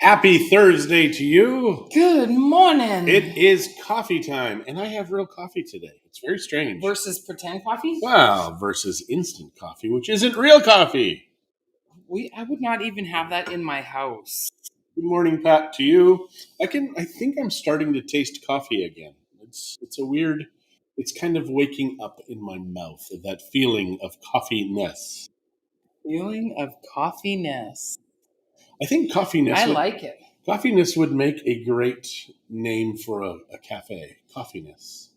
Happy Thursday to you. Good morning. It is coffee time, and I have real coffee today. It's very strange. Versus pretend coffee? Wow, versus instant coffee, which isn't real coffee. I would not even have that in my house. Good morning, Pat, to you. I think I'm starting to taste coffee again. It's a weird, it's kind of waking up in my mouth, that feeling of coffee-ness. Feeling of coffee-ness. I think coffee-ness. I like it. Coffee-ness would make a great name for a cafe. Coffee-ness.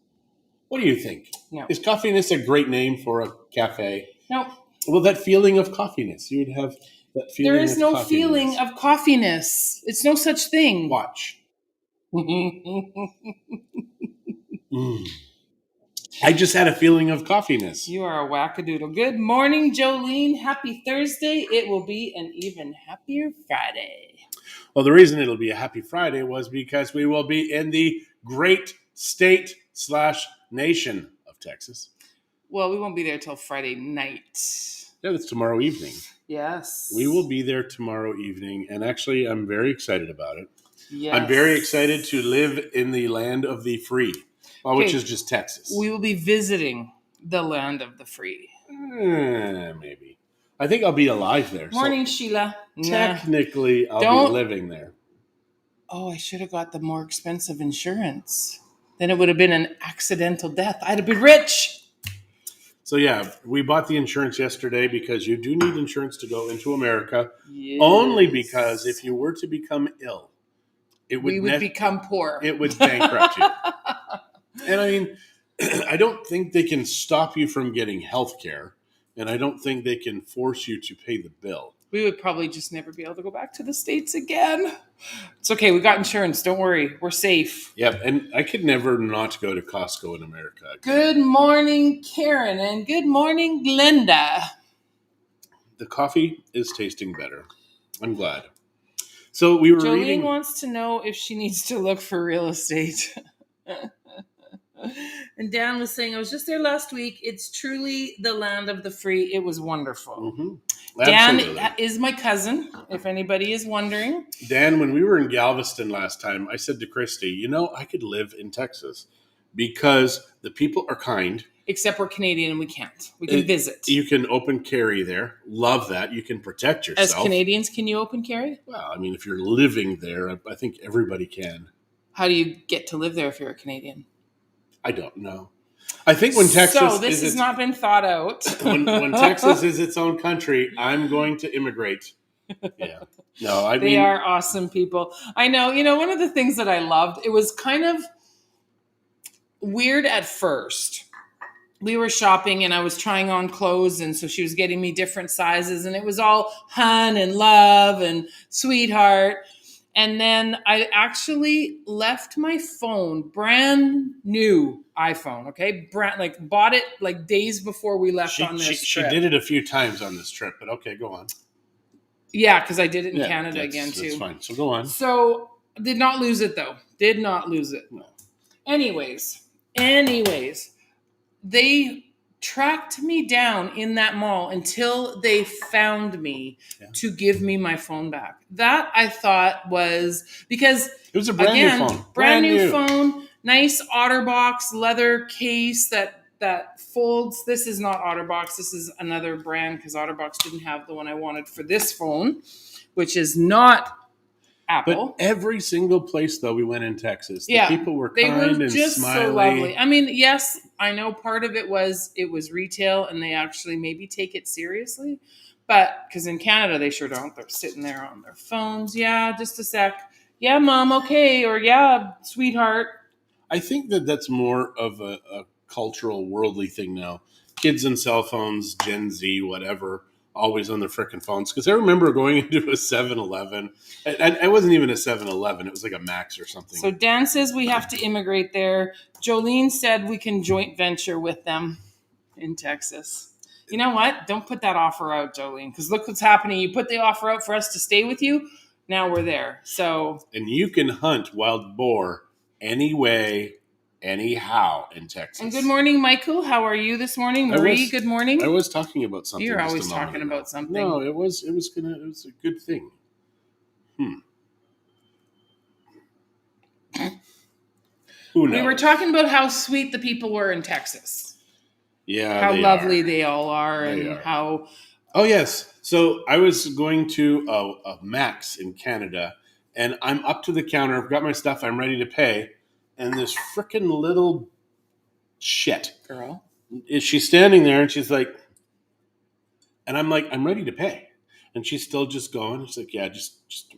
What do you think? No. Is coffee-ness a great name for a cafe? No. Well, that feeling of coffee-ness. You would have that feeling There is of no coffee-ness. feeling of coffee-ness. It's no such thing. Watch. I just had a feeling of coffee-ness. You are a wackadoodle. Good morning, Jolene. Happy Thursday. It will be an even happier Friday. Well, the reason it'll be a happy Friday was because we will be in the great state/nation of Texas. Well, we won't be there till Friday night. Yeah, that's tomorrow evening. Yes. We will be there tomorrow evening, and actually, I'm very excited about it. Yes. I'm very excited to live in the land of the free, which is just Texas. We will be visiting the land of the free. Maybe. I think I'll be alive there. Morning, Sheila. Technically, I'll be living there. Oh, I should have got the more expensive insurance. Then it would have been an accidental death. I'd have been rich. So, yeah, we bought the insurance yesterday because you do need insurance to go into America. Yes. Only because if you were to become ill, we would become poor. It would bankrupt you. And I mean, I don't think they can stop you from getting health care. And I don't think they can force you to pay the bill. We would probably just never be able to go back to the States again. It's okay. We got insurance. Don't worry. We're safe. Yep. And I could never not go to Costco in America again. Good morning, Karen. And good morning, Glenda. The coffee is tasting better. I'm glad. So we were Jolene wants to know if she needs to look for real estate. And Dan was saying, I was just there last week. It's truly the land of the free. It was wonderful. Mm-hmm. Dan is my cousin, if anybody is wondering. Dan, when we were in Galveston last time, I said to Christie, I could live in Texas because the people are kind. Except we're Canadian and we can't. We can visit. You can open carry there. Love that. You can protect yourself. As Canadians, can you open carry? Well, I mean, if you're living there, I think everybody can. How do you get to live there if you're a Canadian? I don't know. I think when Texas... So this has not been thought out. when Texas is its own country, I'm going to immigrate. Yeah. No, They are awesome people. I know. One of the things that I loved, it was kind of weird at first. We were shopping and I was trying on clothes, and so she was getting me different sizes, and it was all hun and love and sweetheart. And then I actually left my phone, brand new iPhone, okay? Bought it days before we left on this trip. She did it a few times on this trip, but okay, go on. Yeah, because I did it in Canada again too. That's fine, so go on. So, did not lose it though. Did not lose it. No. Anyways, they tracked me down in that mall until they found me to give me my phone back. That I thought was because it was a brand new phone. Brand new phone, nice OtterBox leather case that folds. This is not OtterBox. This is another brand because OtterBox didn't have the one I wanted for this phone, which is not Apple. But every single place, though, we went in Texas, the people were kind and just smiley. So lovely. I mean, yes, I know part of it was retail and they actually maybe take it seriously. But because in Canada, they sure don't. They're sitting there on their phones. Yeah, just a sec. Yeah, mom, okay. Or yeah, sweetheart. I think that's more of a cultural, worldly thing now. Kids and cell phones, Gen Z, whatever. Always on their frickin' phones. Because I remember going into a 7-Eleven. I wasn't even a 7-Eleven. It was like a Max or something. So Dan says we have to immigrate there. Jolene said we can joint venture with them in Texas. You know what? Don't put that offer out, Jolene. Because look what's happening. You put the offer out for us to stay with you. Now we're there. And you can hunt wild boar anyway, anyhow in Texas. And good morning, Michael. How are you this morning? Marie, good morning. I was talking about something. You're always talking about something. No, it was a good thing. Who We knows? were talking about how sweet the people were in Texas. Yeah, How they lovely are. they all are, They and are. how Oh yes. So I was going to a Max in Canada, and I'm up to the counter. I've got my stuff. I'm ready to pay, and this freaking little shit girl. is she's standing there, and she's like, and I'm like, I'm ready to pay, and she's still just going. She's like, yeah, just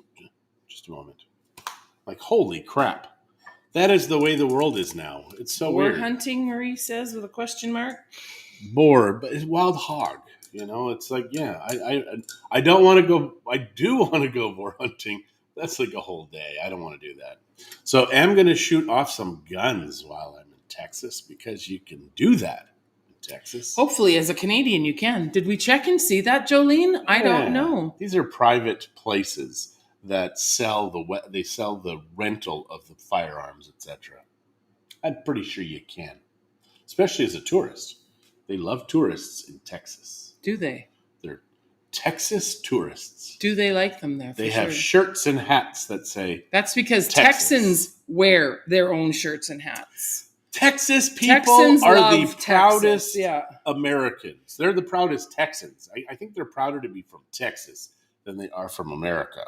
a moment. Like, holy crap. That is the way the world is now. It's so Boar weird. hunting, Marie says with a question mark. Boar, but it's wild hog. You know, it's like, yeah, I don't want to go. I do want to go boar hunting. That's like a whole day. I don't want to do that. So I'm going to shoot off some guns while I'm in Texas because you can do that in Texas. Hopefully, as a Canadian, you can. Did we check and see that, Jolene? I don't know. These are private places that sell they sell the rental of the firearms, etc. I'm pretty sure you can, especially as a tourist. They love tourists in Texas. Do they? They're Texas tourists. Do they like them there? They have shirts and hats that say That's because Texas. Texans wear their own shirts and hats. Texas people Texans are love the Texas, proudest yeah. Americans. They're the proudest Texans. I think they're prouder to be from Texas than they are from America.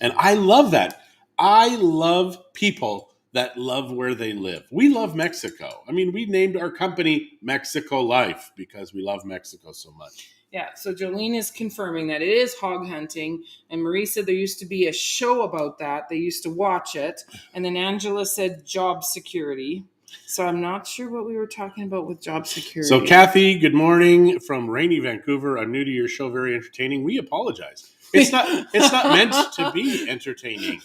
And I love that. I love people that love where they live. We love Mexico. I mean, we named our company Mexico Life because we love Mexico so much. Yeah, so Jolene is confirming that it is hog hunting, and Marie said there used to be a show about that. They used to watch it, and then Angela said job security. So I'm not sure what we were talking about with job security. So Kathy, good morning from rainy Vancouver. I'm new to your show, very entertaining. We apologize. It's not meant to be entertaining.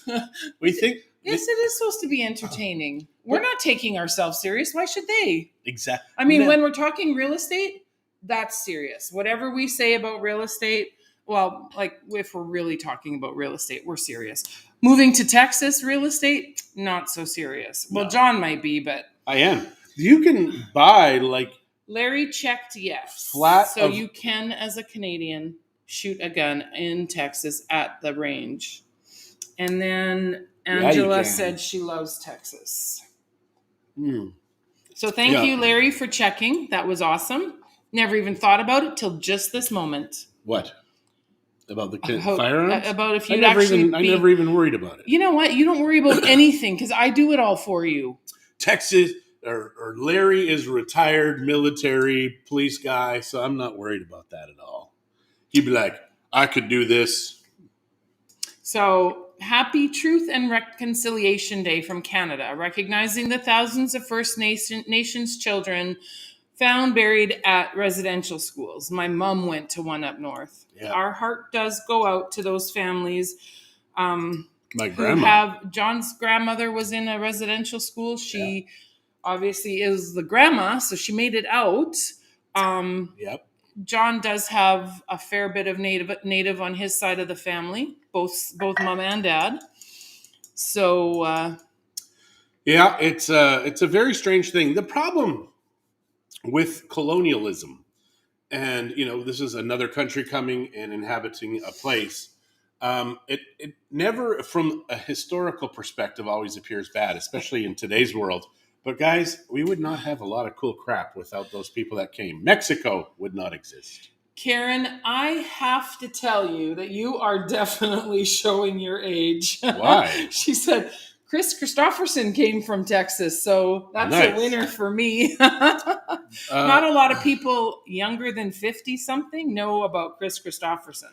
We think yes, it is supposed to be entertaining. We're not taking ourselves serious. Why should they? Exactly. I mean, when we're talking real estate, that's serious. Whatever we say about real estate, well, like if we're really talking about real estate, we're serious. Moving to Texas real estate, not so serious. Well, No. John might be, but I am. You can buy like Larry checked yes. Flat so of- you can, as a Canadian, shoot a gun in Texas at the range. And then Angela said she loves Texas. So thank you, Larry, for checking. That was awesome. Never even thought about it till just this moment. What? About the firearms? About if I you'd never actually even worried about it. You know what? You don't worry about anything because I do it all for you. Texas or Larry is a retired military police guy, so I'm not worried about that at all. He'd be like, I could do this. So happy Truth and Reconciliation Day from Canada, recognizing the thousands of First Nations children found buried at residential schools. My mom went to one up north. Yeah. Our heart does go out to those families. My grandma. John's grandmother was in a residential school. She obviously is the grandma, so she made it out. Yep. John does have a fair bit of native on his side of the family, both mom and dad. So yeah, it's a very strange thing. The problem with colonialism, and this is another country coming and inhabiting a place. It never, from a historical perspective, always appears bad, especially in today's world. But guys, we would not have a lot of cool crap without those people that came. Mexico would not exist. Karen, I have to tell you that you are definitely showing your age. Why? She said, Chris Christopherson came from Texas, so that's nice. A winner for me. Not a lot of people younger than 50-something know about Chris Christopherson.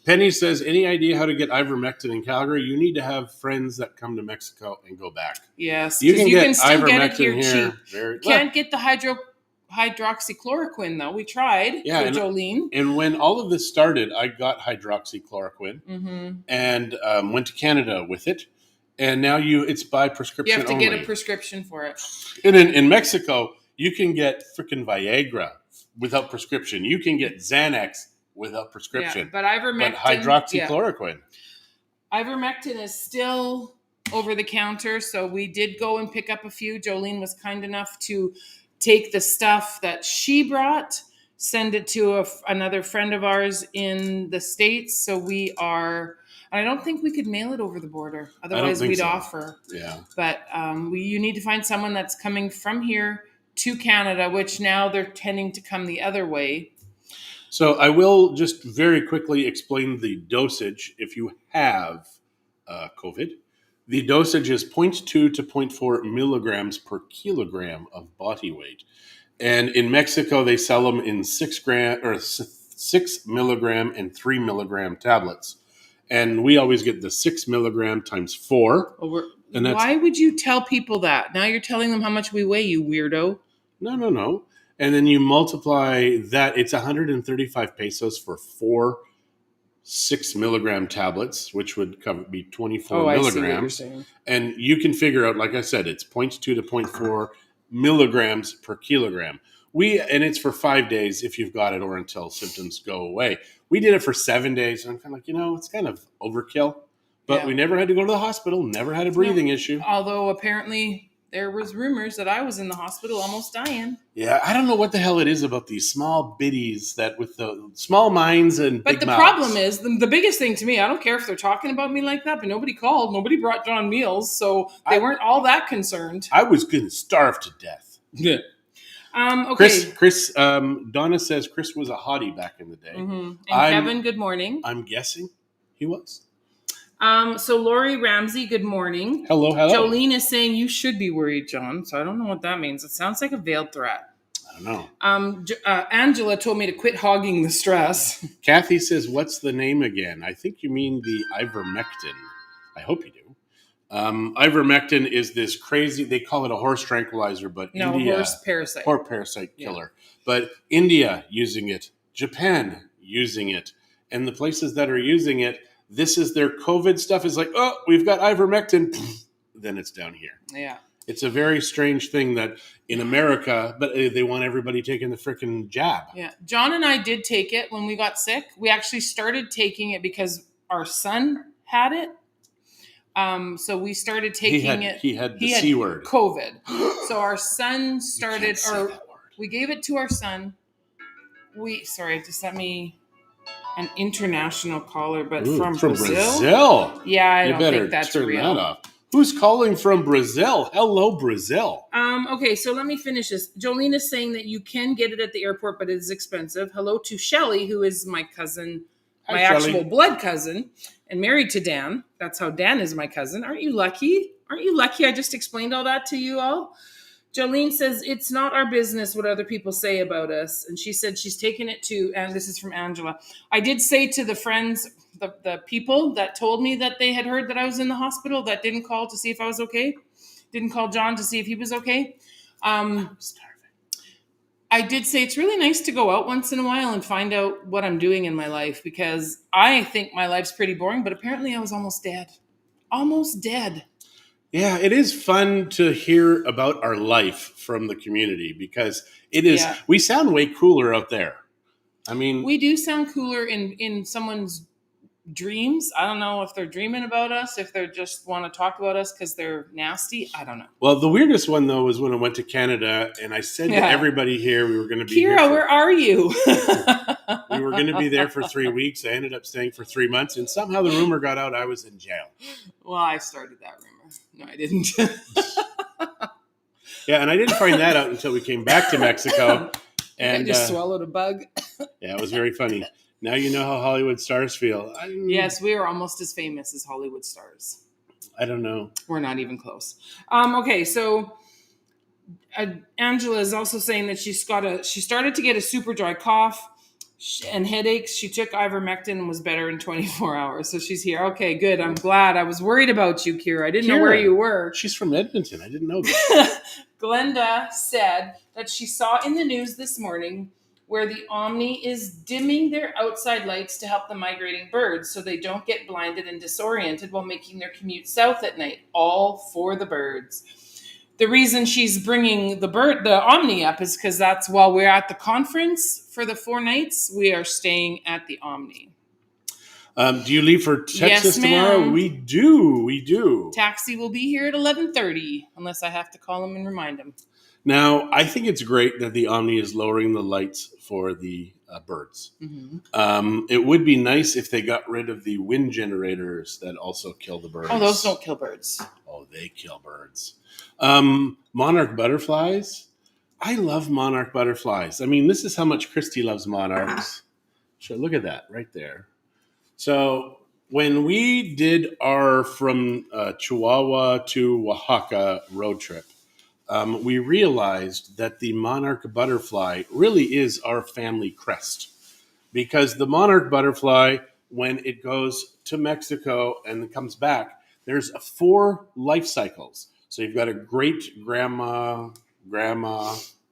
Penny says, any idea how to get ivermectin in Calgary? You need to have friends that come to Mexico and go back. Yes, you can still ivermectin get it here cheap. Can't get the hydroxychloroquine, though. We tried for Jolene. And when all of this started, I got hydroxychloroquine and went to Canada with it. And now it's by prescription only. You have to get a prescription for it. And in Mexico, you can get freaking Viagra without prescription. You can get Xanax without prescription. Yeah, but hydroxychloroquine. Yeah. Ivermectin is still over the counter, so we did go and pick up a few. Jolene was kind enough to take the stuff that she brought. send it to another friend of ours in the States. So we are, I don't think we could mail it over the border. Otherwise, think we'd so. offer. Yeah. But you need to find someone that's coming from here to Canada, which now they're tending to come the other way. So I will just very quickly explain the dosage if you have COVID. The dosage is 0.2 to 0.4 milligrams per kilogram of body weight. And in Mexico, they sell them in 6 milligram and 3 milligram tablets. And we always get the 6 milligram times 4. And why would you tell people that? Now you're telling them how much we weigh, you weirdo. No. And then you multiply that. It's 135 pesos for 4 6 milligram tablets, which would be 24 milligrams. I see what you're saying. And you can figure out, like I said, it's 0.2 to 0.4 milligrams per kilogram. And it's for 5 days if you've got it, or until symptoms go away. We did it for 7 days, and I'm kind of like, it's kind of overkill. But we never had to go to the hospital, never had a breathing issue. Although apparently there was rumors that I was in the hospital almost dying. Yeah, I don't know what the hell it is about these small biddies that with the small minds and big mouths. But the problem is, the biggest thing to me, I don't care if they're talking about me like that, but nobody called. Nobody brought John meals, so they weren't all that concerned. I was going to starve to death. Yeah. Okay. Chris, Donna says Chris was a hottie back in the day. Mm-hmm. And Kevin, good morning. I'm guessing he was. So Lori Ramsey, good morning. Hello. Jolene is saying you should be worried, John. So I don't know what that means. It sounds like a veiled threat. I don't know. Angela told me to quit hogging the stress. Kathy says, what's the name again? I think you mean the ivermectin. I hope you do. Ivermectin is this crazy, they call it a horse tranquilizer, but horse parasite. Horse parasite killer. Yeah. But India using it, Japan using it, and the places that are using it, this is their COVID stuff. Is like, oh, we've got ivermectin. Then it's down here. Yeah. It's a very strange thing that in America, but they want everybody taking the freaking jab. Yeah. John and I did take it when we got sick. We actually started taking it because our son had it. So we started taking it. He had the C word. COVID. So our son started, we gave it to our son. An international caller, but from Brazil. Yeah, I don't think that's real. That off. Who's calling from Brazil? Hello, Brazil. Okay, so let me finish this. Jolene is saying that you can get it at the airport, but it is expensive. Hello to Shelly, who is my cousin, my actual blood cousin, and married to Dan. That's how Dan is my cousin. Aren't you lucky? I just explained all that to you all. Jolene says, it's not our business what other people say about us. And she said she's taken it to, and this is from Angela. I did say to the friends, the people that told me that they had heard that I was in the hospital, that didn't call to see if I was okay, didn't call John to see if he was okay. I'm starving. I did say it's really nice to go out once in a while and find out what I'm doing in my life, because I think my life's pretty boring, but apparently I was almost dead. Yeah, it is fun to hear about our life from the community, because it is. Yeah. We sound way cooler out there. I mean, we do sound cooler in someone's dreams. I don't know if they're dreaming about us, if they just want to talk about us because they're nasty. I don't know. Well, the weirdest one, though, was when I went to Canada and I said to everybody here we were going to be Kira, where are you? We were going to be there for 3 weeks. I ended up staying for 3 months, and somehow the rumor got out I was in jail. Well, I started that rumor. No, I didn't. Yeah, and I didn't find that out until we came back to Mexico. And I just swallowed a bug. Yeah, it was very funny. Now you know how Hollywood stars feel. Yes, we are almost as famous as Hollywood stars. I don't know. We're not even close. Okay, so Angela is also saying that she started to get a super dry cough and headaches. She took ivermectin and was better in 24 hours. So she's here. Okay, good. I'm glad. I was worried about you, Kira. I didn't know where you were. She's from Edmonton. I didn't know that. Glenda said that she saw in the news this morning where the Omni is dimming their outside lights to help the migrating birds so they don't get blinded and disoriented while making their commute south at night. All for the birds. The reason she's bringing the Omni up is because that's while we're at the conference for the 4 nights, we are staying at the Omni. Do you leave for Texas tomorrow? We do. Taxi will be here at 11:30, unless I have to call him and remind him. Now, I think it's great that the Omni is lowering the lights for the birds. Mm-hmm. It would be nice if they got rid of the wind generators that also kill the birds. Oh, those don't kill birds. Oh, they kill birds. Monarch butterflies. I love monarch butterflies. I mean, this is how much Christie loves monarchs. Sure, look at that right there. So when we did our from Chihuahua to Oaxaca road trip, we realized that the monarch butterfly really is our family crest because the monarch butterfly, when it goes to Mexico and comes back, there's 4 life cycles. So you've got a great grandma,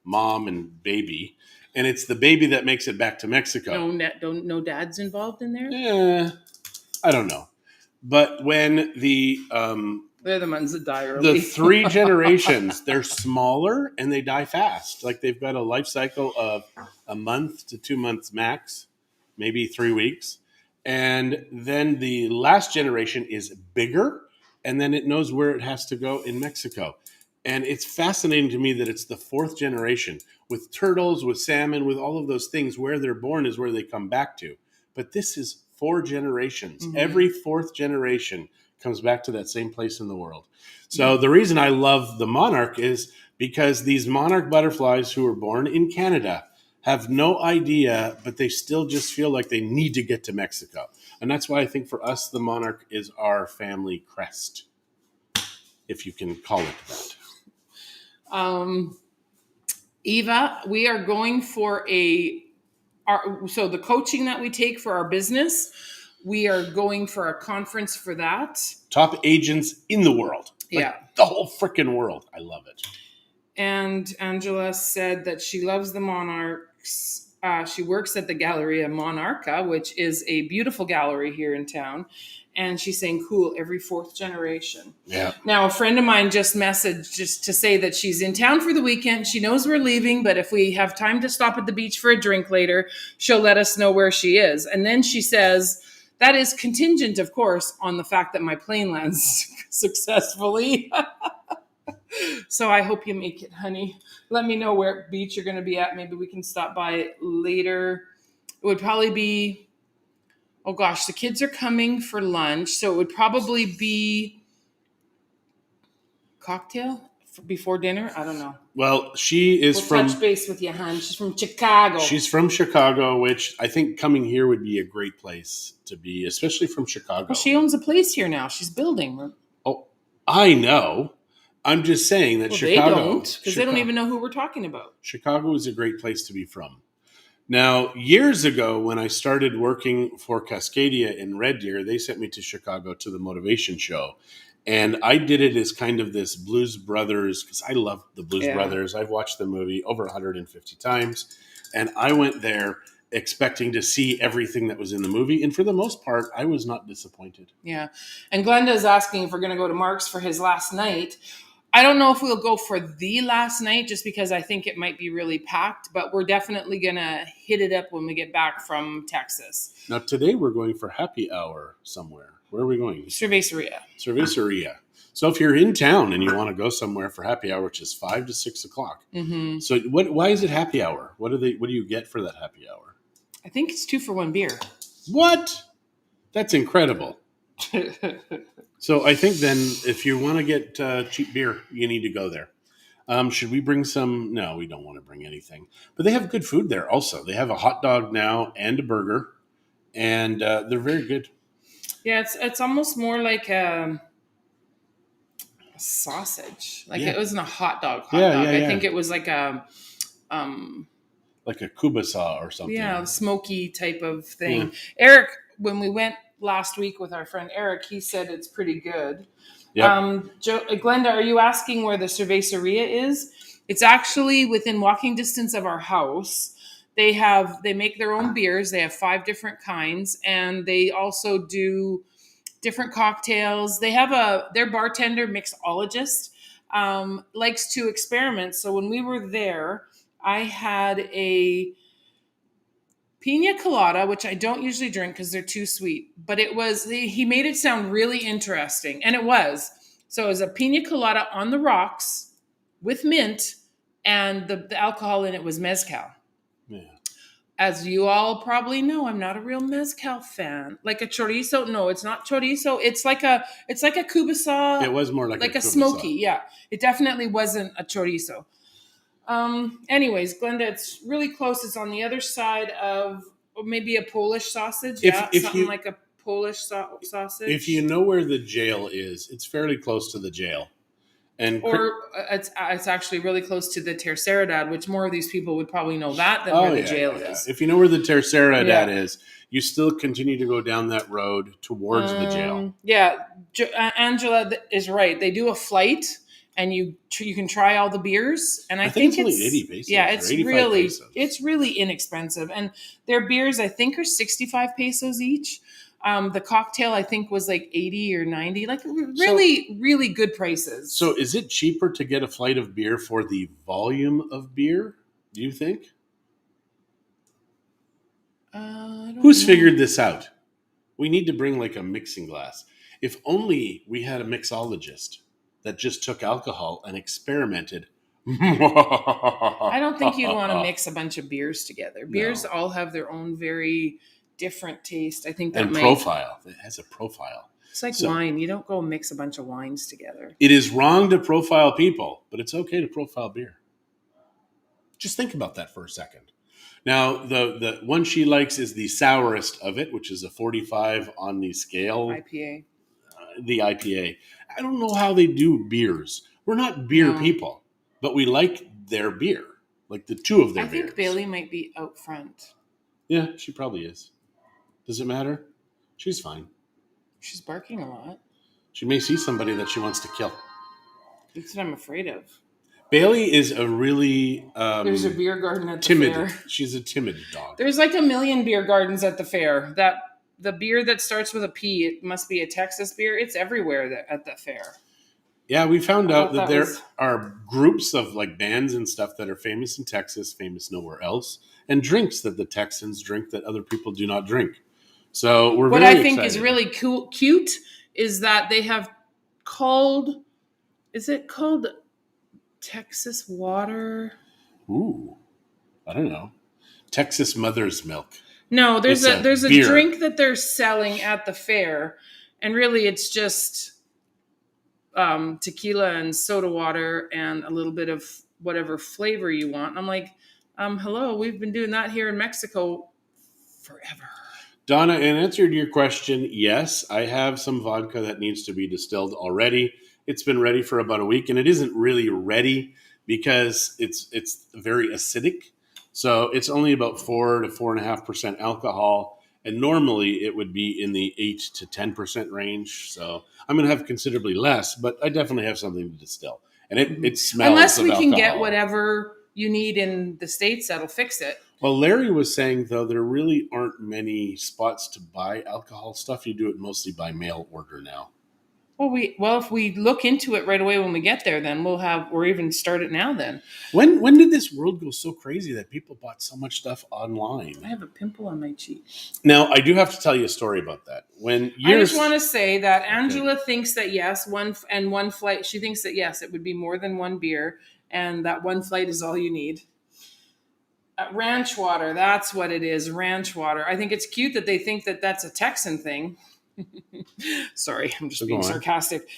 mom, and baby, and it's the baby that makes it back to Mexico. No dad's involved in there. Yeah, I don't know, but when They're the ones that die early. the 3 generations, they're smaller and they die fast. Like they've got a life cycle of a month to 2 months max, maybe 3 weeks. And then the last generation is bigger and then it knows where it has to go in Mexico. And it's fascinating to me that it's the 4th generation with turtles, with salmon, with all of those things. Where they're born is where they come back to. But this is 4 generations. Mm-hmm. Every 4th generation comes back to that same place in the world. So the reason I love the monarch is because these monarch butterflies who were born in Canada have no idea, but they still just feel like they need to get to Mexico. And that's why I think for us, the monarch is our family crest, if you can call it that. Eva, we are going for so the coaching that we take for our business, we are going for a conference for that. Top agents in the world. Yeah. The whole freaking world. I love it. And Angela said that she loves the monarchs. She works at the Galleria Monarca, which is a beautiful gallery here in town. And she's saying, cool, every 4th generation. Yeah. Now, a friend of mine just messaged just to say that she's in town for the weekend. She knows we're leaving, but if we have time to stop at the beach for a drink later, she'll let us know where she is. And then she says, that is contingent, of course, on the fact that my plane lands successfully. So I hope you make it, honey. Let me know where beach you're going to be at. Maybe we can stop by later. It would probably be, oh gosh, the kids are coming for lunch. So it would probably be cocktail before dinner. I don't know. Well, she is from touch base with you, hon. She's from Chicago. She's from Chicago, which I think coming here would be a great place to be, especially from Chicago. Well, she owns a place here now. She's building. Oh, I know. I'm just saying that Chicago. They don't, because they don't even know who we're talking about. Chicago is a great place to be from. Now, years ago, when I started working for Cascadia in Red Deer, they sent me to Chicago to the Motivation Show. And I did it as kind of this Blues Brothers, because I love the Blues Brothers. I've watched the movie over 150 times. And I went there expecting to see everything that was in the movie. And for the most part, I was not disappointed. Yeah. And Glenda's asking if we're going to go to Mark's for his last night. I don't know if we'll go for the last night just because I think it might be really packed, but we're definitely going to hit it up when we get back from Texas. Now, today we're going for happy hour somewhere. Where are we going? Cerveceria. Cerveceria. So if you're in town and you want to go somewhere for happy hour, which is 5 to 6 o'clock. Mm-hmm. So why is it happy hour? What do you get for that happy hour? I think it's 2 for 1 beer. What? That's incredible. So I think then if you want to get cheap beer, you need to go there. Should we bring some? No, we don't want to bring anything. But they have good food there also. They have a hot dog now and a burger, and they're very good. Yeah, it's almost more like a sausage. Like it wasn't a hot dog. I think it was like a kubasa or something. Yeah, smoky type of thing. Yeah. Eric, when we went last week with our friend Eric, he said it's pretty good. Yep. Glenda, are you asking where the Cerveceria is? It's actually within walking distance of our house. They make their own beers. They have 5 different kinds, and they also do different cocktails. They have their bartender, mixologist, likes to experiment. So when we were there, I had a pina colada, which I don't usually drink because they're too sweet, but he made it sound really interesting, and it was. So it was a pina colada on the rocks with mint and the alcohol in it was mezcal. Yeah. As you all probably know, I'm not a real mezcal fan. Like a chorizo, no, it's not chorizo. It's like a kubasa, It was more like like a a kubasa. smoky. Yeah, it definitely wasn't a chorizo. Anyways, Glenda, it's really close. It's on the other side of maybe a Polish sausage. If Yeah, if something you like a Polish if sausage. you know where the jail is, it's fairly close to the jail. And Or it's actually really close to the Terceira, which more of these people would probably know that than where oh the yeah, yeah, jail yeah. is. If you know where the Tercera Yeah. is, you still continue to go down that road towards the jail. Yeah, Angela is right. They do a flight, and you can try all the beers, and I think think it's only 80 pesos yeah, or 85 pesos. it's really inexpensive, and their beers I think are 65 pesos each. The cocktail I think was like 80 or 90, like really good prices. So is it cheaper to get a flight of beer for the volume of beer, do you think? I don't Who's know. figured this out? We need to bring like a mixing glass. If only we had a mixologist that just took alcohol and experimented. I don't think you'd want to mix a bunch of beers together. Beers all have their own very different taste. I think that and profile. It has a profile. It's like wine. You don't go mix a bunch of wines together. It is wrong to profile people, but it's okay to profile beer. Just think about that for a second. Now, the one she likes is the sourest of it, which is a 45 on the scale. IPA. The IPA. I don't know how they do beers. We're not beer people, but we like their beer, like the two of their beers. I think Bailey might be out front. Yeah, she probably is. Does it matter? She's fine. She's barking a lot. She may see somebody that she wants to kill. That's what I'm afraid of. Bailey is a really there's a beer garden at the fair. She's a timid dog. There's like a million beer gardens at the fair. The beer that starts with a P, it must be a Texas beer. It's everywhere at the fair. Yeah, we found out that there are groups of like bands and stuff that are famous in Texas, famous nowhere else, and drinks that the Texans drink that other people do not drink. So we're what very I think excited. is really cute is that they have called. Is it called Texas water? Ooh, I don't know. Texas Mother's Milk. No, there's a drink that they're selling at the fair, and really it's just tequila and soda water and a little bit of whatever flavor you want. And I'm like, hello, we've been doing that here in Mexico forever. Donna, in answer to your question, yes, I have some vodka that needs to be distilled already. It's been ready for about a week, and it isn't really ready because it's very acidic. So it's only about 4 to 4.5% alcohol, and normally it would be in the 8 to 10% range. So I'm going to have considerably less, but I definitely have something to distill, and it smells. Unless we can alcohol. get whatever you need in the States, that'll fix it. Well, Larry was saying, though, there really aren't many spots to buy alcohol stuff. You do it mostly by mail order now. Well, if we look into it right away when we get there, then we'll have, or even start it now then. When did this world go so crazy that people bought so much stuff online? I have a pimple on my cheek. Now, I do have to tell you a story about that. I just want to say that Angela thinks that yes, one flight, she thinks that yes, it would be more than one beer, and that one flight is all you need. Ranch water, that's what it is, ranch water. I think it's cute that they think that that's a Texan thing. Sorry, I'm just being sarcastic.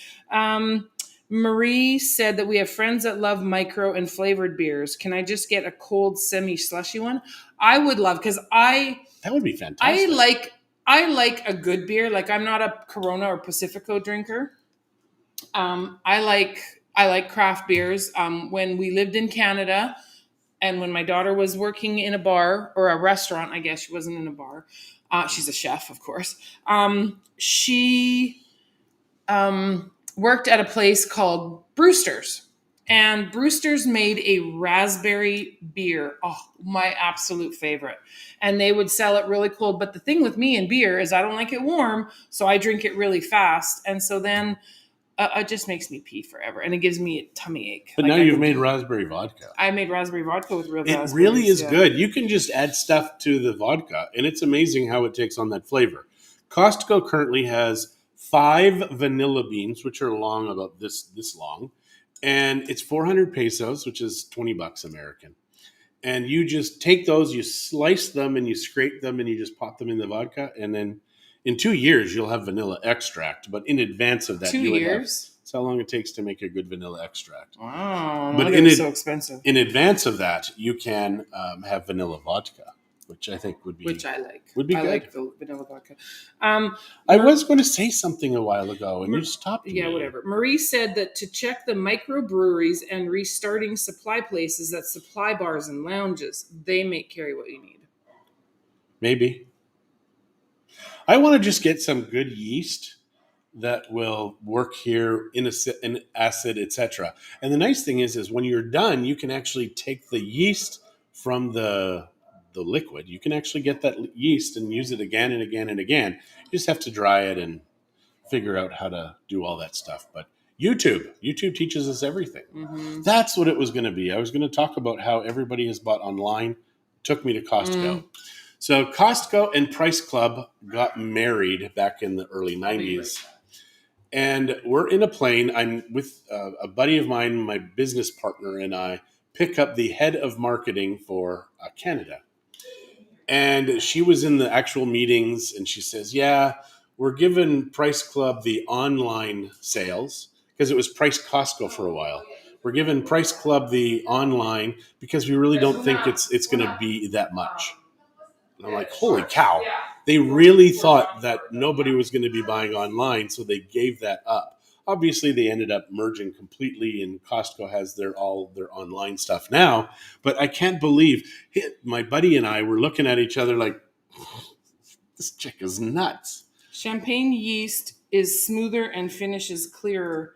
Marie said that we have friends that love micro and flavored beers. Can I just get a cold semi-slushy one? I would love, because that would be fantastic. I like a good beer. Like, I'm not a Corona or Pacifico drinker. I like craft beers. When we lived in Canada, and when my daughter was working in a bar or a restaurant, I guess she wasn't in a bar. She's a chef, of course. She worked at a place called Brewster's. And Brewster's made a raspberry beer. Oh, my absolute favorite. And they would sell it really cold. But the thing with me and beer is I don't like it warm, so I drink it really fast. And so then it just makes me pee forever. And it gives me a tummy ache. But now you've made raspberry vodka. I made raspberry vodka with real raspberries. It really is good. You can just add stuff to the vodka, and it's amazing how it takes on that flavor. Costco currently has 5 vanilla beans, which are long, about this long, and it's 400 pesos, which is $20 American. And you just take those, you slice them, and you scrape them, and you just pop them in the vodka, and then in 2 years you'll have vanilla extract. But in advance of that, 2 years. that's how long it takes to make a good vanilla extract. Wow, But no, so expensive. In advance of that, you can have vanilla vodka, which I think would be I like. Would be I good. like the vanilla vodka. I was going to say something a while ago, and you stopped me. Yeah, whatever. Marie said that to check the microbreweries and restarting supply places that supply bars and lounges, they may carry what you need. Maybe. I want to just get some good yeast that will work here in acid, etc. And the nice thing is when you're done, you can actually take the yeast from the liquid. You can actually get that yeast and use it again and again and again. You just have to dry it and figure out how to do all that stuff. But YouTube teaches us everything. Mm-hmm. That's what it was going to be. I was going to talk about how everybody has bought online. Took me to Costco. So Costco and Price Club got married back in the early 90s. And we're in a plane. I'm with a buddy of mine, my business partner, and I pick up the head of marketing for Canada. And she was in the actual meetings, and she says, yeah, we're giving Price Club the online sales because it was Price Costco for a while. We're giving Price Club the online because we really don't think it's going to be that much. And I'm like, holy cow. They really thought that nobody was going to be buying online, so they gave that up. Obviously, they ended up merging completely, and Costco has all their online stuff now. But I can't believe my buddy and I were looking at each other like, this chick is nuts. Champagne yeast is smoother and finishes clearer.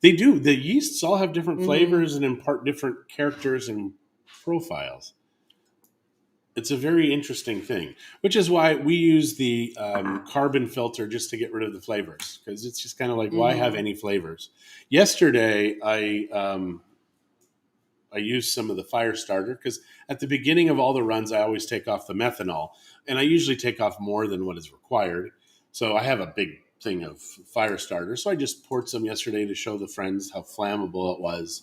They do. The yeasts all have different flavors and impart different characters and profiles. It's a very interesting thing, which is why we use the carbon filter just to get rid of the flavors, because it's just kind of like, why have any flavors? Yesterday, I used some of the fire starter because at the beginning of all the runs, I always take off the methanol, and I usually take off more than what is required. So I have a big thing of fire starter. So I just poured some yesterday to show the friends how flammable it was.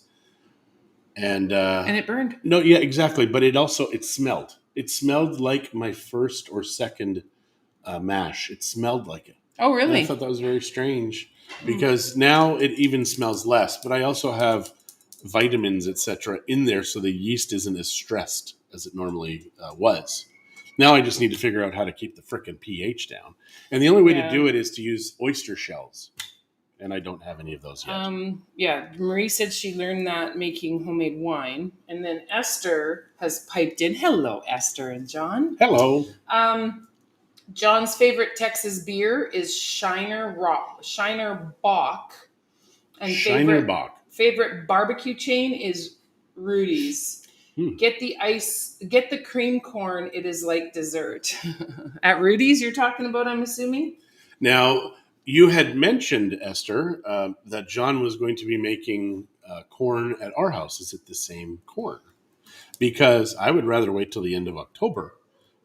And it burned. No, yeah, exactly. But it smelled. It smelled like my first or second mash. It smelled like it. Oh, really? And I thought that was very strange because now it even smells less. But I also have vitamins, etc., in there, so the yeast isn't as stressed as it normally was. Now I just need to figure out how to keep the frickin' pH down. And the only way to do it is to use oyster shells. And I don't have any of those yet. Marie said she learned that making homemade wine. And then Esther has piped in. Hello, Esther and John. Hello. John's favorite Texas beer is Shiner Bock. And favorite barbecue chain is Rudy's. Get the cream corn. It is like dessert. At Rudy's, you're talking about, I'm assuming? Now, you had mentioned, Esther, that John was going to be making corn at our house. Is it the same corn? Because I would rather wait till the end of October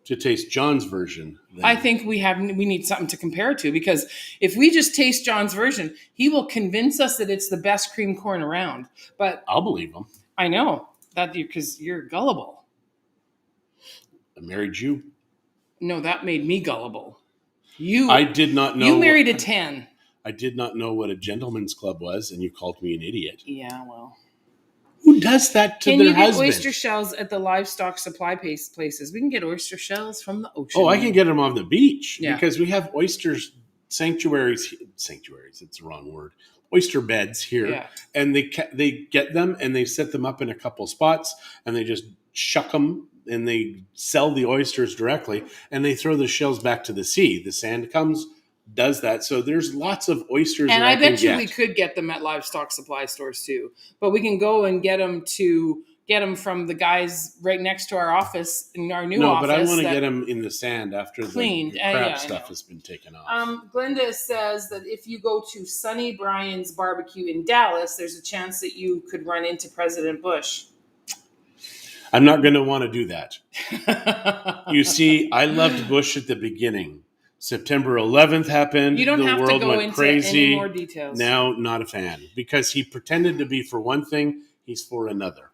to taste John's version. I think we need something to compare it to, because if we just taste John's version, he will convince us that it's the best cream corn around. But I'll believe him. I know that because you're gullible. I married you. No, that made me gullible. I did not know. You married a 10. I did not know what a gentleman's club was, and you called me an idiot. Yeah, well. Who does that to their husband? Can you get oyster shells at the livestock supply places? We can get oyster shells from the ocean. Oh, I can get them on the beach because we have sanctuaries. Sanctuaries, it's the wrong word. Oyster beds here. And they get them and they set them up in a couple spots and they just shuck them and they sell the oysters directly and they throw the shells back to the sea. The sand does that. So there's lots of oysters. And I bet you we could get them at livestock supply stores too. But we can go and get them from the guys right next to our office in our new office. No, but I want to get them in the sand after the crab stuff has been taken off. Glenda says that if you go to Sonny Bryan's barbecue in Dallas, there's a chance that you could run into President Bush. I'm not going to want to do that. You see, I loved Bush at the beginning. September 11th happened. You don't the have to world go went into crazy. any more details. Now, not a fan because he pretended to be for one thing, he's for another.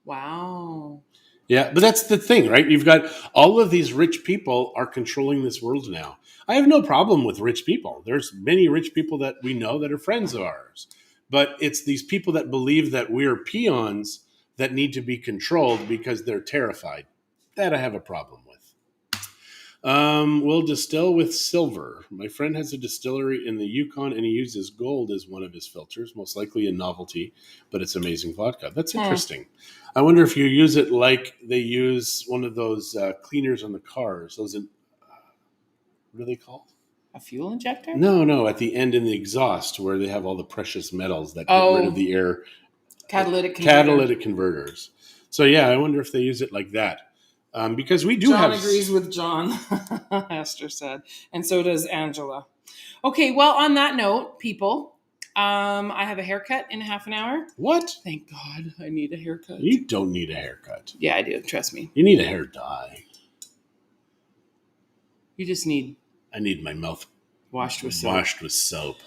Wow. Yeah, but that's the thing, right? You've got all of these rich people are controlling this world now. I have no problem with rich people. There's many rich people that we know that are friends of ours. But it's these people that believe that we're peons that need to be controlled because they're terrified. That I have a problem with. We'll distill with silver. My friend has a distillery in the Yukon and he uses gold as one of his filters, most likely a novelty, but it's amazing vodka. That's interesting. I wonder if you use it like they use one of those cleaners on the cars. Those, what are they called? A fuel injector? No, at the end in the exhaust where they have all the precious metals that get rid of the air. Catalytic converters. So yeah, I wonder if they use it like that. Because we do John have... agrees with John, Esther said. And so does Angela. Okay, well, on that note, people, I have a haircut in half an hour. What? Thank God I need a haircut. You don't need a haircut. Yeah, I do. Trust me. You need a hair dye. You just need... I need my mouth washed with soap.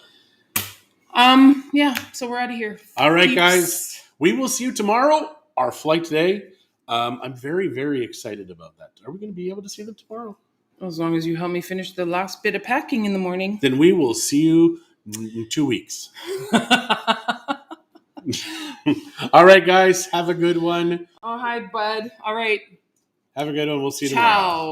Yeah, so we're out of here. All right, guys. We will see you tomorrow. Our flight today. I'm very, very excited about that. Are we going to be able to see them tomorrow? As long as you help me finish the last bit of packing in the morning. Then we will see you in 2 weeks. All right, guys. Have a good one. Oh, hi, bud. All right. Have a good one. We'll see you tomorrow. Ciao.